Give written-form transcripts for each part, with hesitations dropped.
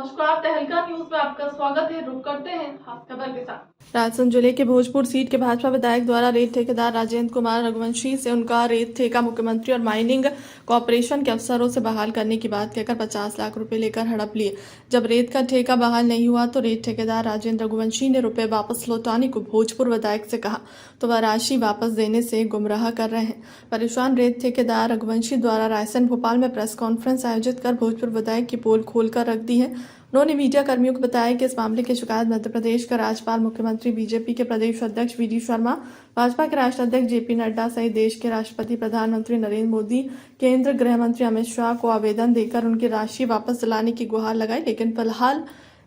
नमस्कार, तहलका न्यूज में आपका स्वागत है। रुक करते हैं खास खबर के साथ। राजसमंद जिले के भोजपुर सीट के भाजपा विधायक द्वारा रेत ठेकेदार राजेंद्र कुमार रघुवंशी से उनका रेत ठेका मुख्यमंत्री और माइनिंग कॉरपोरेशन के अफसरों से बहाल करने की बात कहकर 50 लाख रुपए लेकर हड़प लिए। जब रेत का ठेका बहाल नहीं हुआ तो रेत ठेकेदार राजेंद्र रघुवंशी ने रुपए वापस लौटाने को भोजपुर विधायक से कहा तो वह राशि वापस देने से गुमराह कर रहे हैं। परेशान रेत ठेकेदार रघुवंशी द्वारा रायसेन भोपाल में प्रेस कॉन्फ्रेंस आयोजित कर भोजपुर विधायक की पोल खोलकर रख दी है। उन्होंने मीडिया कर्मियों को बताया कि इस मामले की शिकायत मध्य प्रदेश का राज्यपाल, मुख्यमंत्री, बीजेपी के प्रदेश अध्यक्ष वी डी शर्मा, भाजपा के राष्ट्रीय अध्यक्ष जेपी नड्डा सहित देश के राष्ट्रपति प्रधानमंत्री नरेंद्र मोदी, केंद्र गृह मंत्री अमित शाह को आवेदन देकर उनकी राशि वापस दिलाने की गुहार लगाई, लेकिन फिलहाल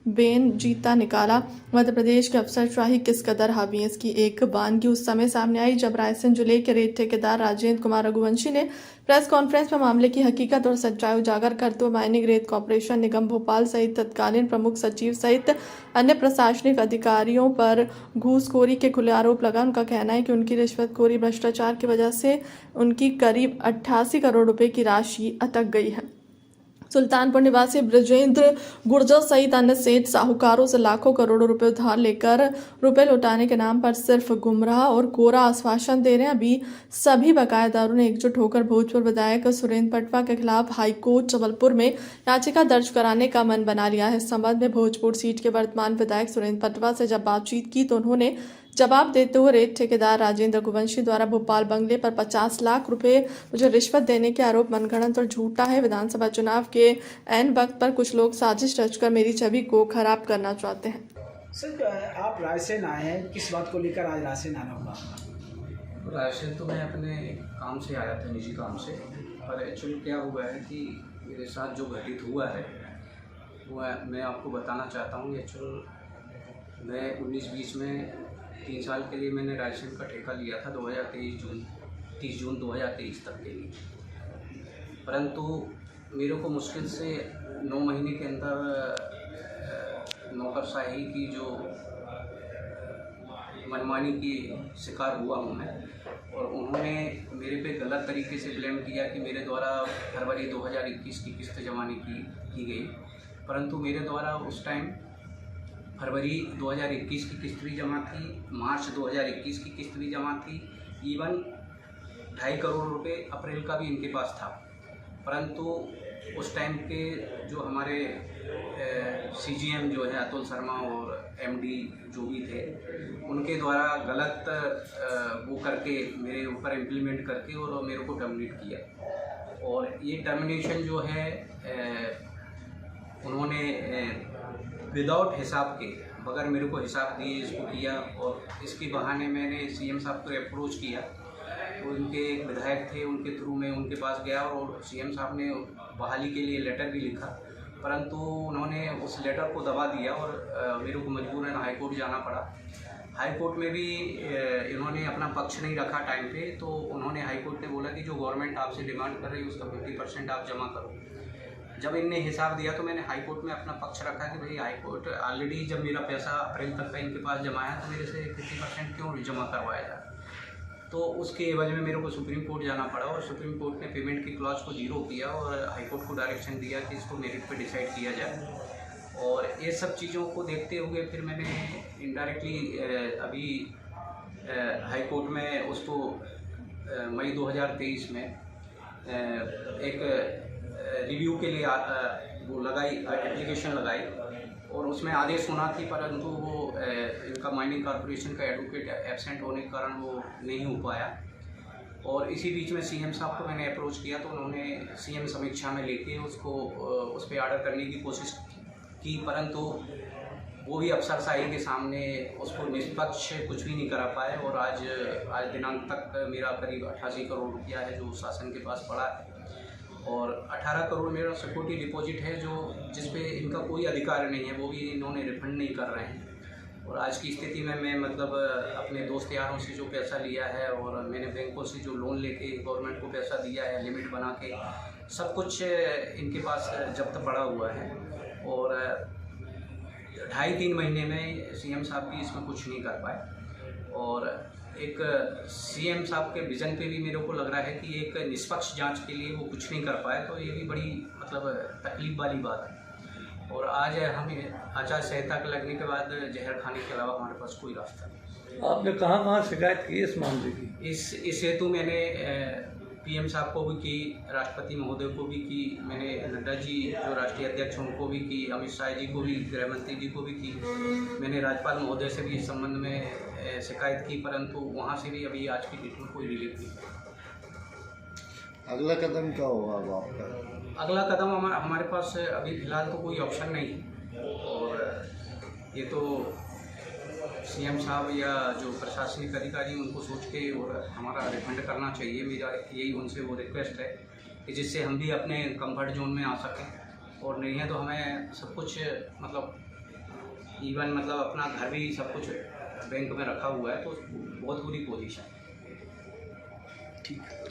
बेन जीता निकाला। मध्य प्रदेश के अफसरशाही किस कदर हावी है, इसकी एक बानगी उस समय सामने आई जब रायसेन जिले के रेत ठेकेदार राजेंद्र कुमार रघुवंशी ने प्रेस कॉन्फ्रेंस में मामले की हकीकत और सच्चाई उजागर करते हुए माइनिंग रेत कॉरपोरेशन निगम भोपाल सहित तत्कालीन प्रमुख सचिव सहित अन्य प्रशासनिक अधिकारियों पर घूसखोरी के खुले आरोप लगा। उनका कहना है कि उनकी रिश्वतखोरी भ्रष्टाचार की वजह से उनकी करीब 88 करोड़ रुपए की राशि अटक गई है। सुल्तानपुर निवासी ब्रजेंद्र गुर्जर सहित अन्य सेठ साहूकारों से लाखों करोड़ों रुपए उधार लेकर रुपए लौटाने के नाम पर सिर्फ गुमराह और कोरा आश्वासन दे रहे हैं। अभी सभी बकायेदारों ने एकजुट होकर भोजपुर विधायक सुरेंद्र पटवा के खिलाफ हाईकोर्ट जबलपुर में याचिका दर्ज कराने का मन बना लिया है। इस संबंध में भोजपुर सीट के वर्तमान विधायक सुरेंद्र पटवा से जब बातचीत की तो उन्होंने जवाब देते हुए रेत ठेकेदार राजेंद्र रघुवंशी द्वारा भोपाल बंगले पर 50 लाख रुपए मुझे रिश्वत देने के आरोप मनगढ़ंत और झूठा है। विधानसभा चुनाव के ऐन वक्त पर कुछ लोग साजिश रचकर मेरी छवि को खराब करना चाहते हैं। सर, आप रायसेन आए हैं, किस बात को लेकर आज रायसेन आना हुआ? रायसेन तो मैं अपने काम से आया था, निजी काम से। और एक्चुअली क्या हुआ है कि मेरे साथ जो घटित हुआ है वो मैं आपको बताना चाहता हूँ। एक्चुअल मैं 19-20 में 3 साल के लिए मैंने रायसेन का ठेका लिया था 30 जून 2023 तक के लिए। परंतु मेरे को मुश्किल से 9 महीने के अंदर नौकरशाही की जो मनमानी की शिकार हुआ हूँ मैं, और उन्होंने मेरे पे गलत तरीके से ब्लेम किया कि मेरे द्वारा फरवरी 2021 की किस्त जमा की गई। परंतु मेरे द्वारा उस टाइम फरवरी 2021 की किस्त भी जमा थी, मार्च 2021 की किस्त भी जमा थी, इवन 2.5 करोड़ रुपए अप्रैल का भी इनके पास था। परंतु उस टाइम के जो हमारे सीजीएम जो है अतुल शर्मा और एमडी जो भी थे, उनके द्वारा गलत वो करके मेरे ऊपर इम्प्लीमेंट करके और मेरे को टर्मिनेट किया। और ये टर्मिनेशन जो है उन्होंने विदाउट हिसाब के, बगैर मेरे को हिसाब दिए इसको किया। और इसके बहाने मैंने सीएम साहब को अप्रोच किया, तो उनके एक विधायक थे, उनके थ्रू में उनके पास गया और सीएम साहब ने बहाली के लिए लेटर भी लिखा। परंतु उन्होंने उस लेटर को दबा दिया और मेरे को मजबूरन हाईकोर्ट जाना पड़ा। हाईकोर्ट में भी इन्होंने अपना पक्ष नहीं रखा टाइम पे, तो उन्होंने हाईकोर्ट ने बोला कि जो गवर्नमेंट आपसे डिमांड कर रही है उसका 50% आप जमा करो। जब इनने हिसाब दिया तो मैंने हाईकोर्ट में अपना पक्ष रखा कि भाई हाईकोर्ट ऑलरेडी जब मेरा पैसा अप्रैल तक का इनके पास जमाया तो मेरे से 50% क्यों जमा करवाया जाए। तो उसके एवज में मेरे को सुप्रीम कोर्ट जाना पड़ा और सुप्रीम कोर्ट ने पेमेंट की क्लॉज को 0 किया और हाईकोर्ट को डायरेक्शन दिया कि इसको मेरिट पे डिसाइड किया जाए। और ये सब चीज़ों को देखते हुए फिर मैंने इनडायरेक्टली अभी हाईकोर्ट में उसको मई 2023 में एक रिव्यू के लिए वो लगाई, एप्लीकेशन लगाई और उसमें आदेश होना थी, परंतु वो इनका माइनिंग कॉरपोरेशन का एडवोकेट एब्सेंट होने के कारण वो नहीं हो पाया। और इसी बीच में सीएम साहब को मैंने अप्रोच किया तो उन्होंने सीएम समीक्षा में लेके उसको उस पर ऑर्डर करने की कोशिश की, परंतु वो भी अफसरशाही के सामने उसको निष्पक्ष कुछ भी नहीं करा पाए। और आज दिनांक तक मेरा करीब 88 करोड़ रुपया है जो शासन के पास पड़ा है और 18 करोड़ मेरा सिक्योरिटी डिपॉजिट है जो जिस पे इनका कोई अधिकार नहीं है, वो भी इन्होंने रिफंड नहीं कर रहे हैं। और आज की स्थिति में मैं मतलब अपने दोस्त यारों से जो पैसा लिया है और मैंने बैंकों से जो लोन लेके गवर्नमेंट को पैसा दिया है लिमिट बना के, सब कुछ इनके पास जब्त पड़ा हुआ है। और 2.5-3 महीने में सीएम साहब भी इसमें कुछ नहीं कर पाए। और एक सीएम साहब के विजन पे भी मेरे को लग रहा है कि एक निष्पक्ष जांच के लिए वो कुछ नहीं कर पाए, तो ये भी बड़ी मतलब तकलीफ वाली बात है। और आज हमें आचार संहिता के लगने के बाद जहर खाने के अलावा हमारे पास कोई रास्ता नहीं। आपने कहाँ शिकायत की इस मामले की? इस हेतु मैंने पीएम साहब को भी की, राष्ट्रपति महोदय को भी की, मैंने नड्डा जी जो राष्ट्रीय अध्यक्ष उनको भी की, अमित शाह जी को भी, गृह मंत्री जी को भी की, मैंने राज्यपाल महोदय से भी इस संबंध में शिकायत की, परंतु वहाँ से भी अभी आज की डेट में कोई रिलीफ नहीं। अगला कदम क्या होगा अब आपका? अगला कदम हमारे पास अभी फ़िलहाल तो कोई ऑप्शन नहीं है, और ये तो सीएम साहब या जो प्रशासनिक अधिकारी उनको सोच के और हमारा रिफंड करना चाहिए। मेरा यही उनसे वो रिक्वेस्ट है कि जिससे हम भी अपने कंफर्ट जोन में आ सकें, और नहीं है तो हमें सब कुछ मतलब इवन मतलब अपना घर भी सब कुछ बैंक में रखा हुआ है, तो बहुत बुरी पोजीशन है। ठीक है।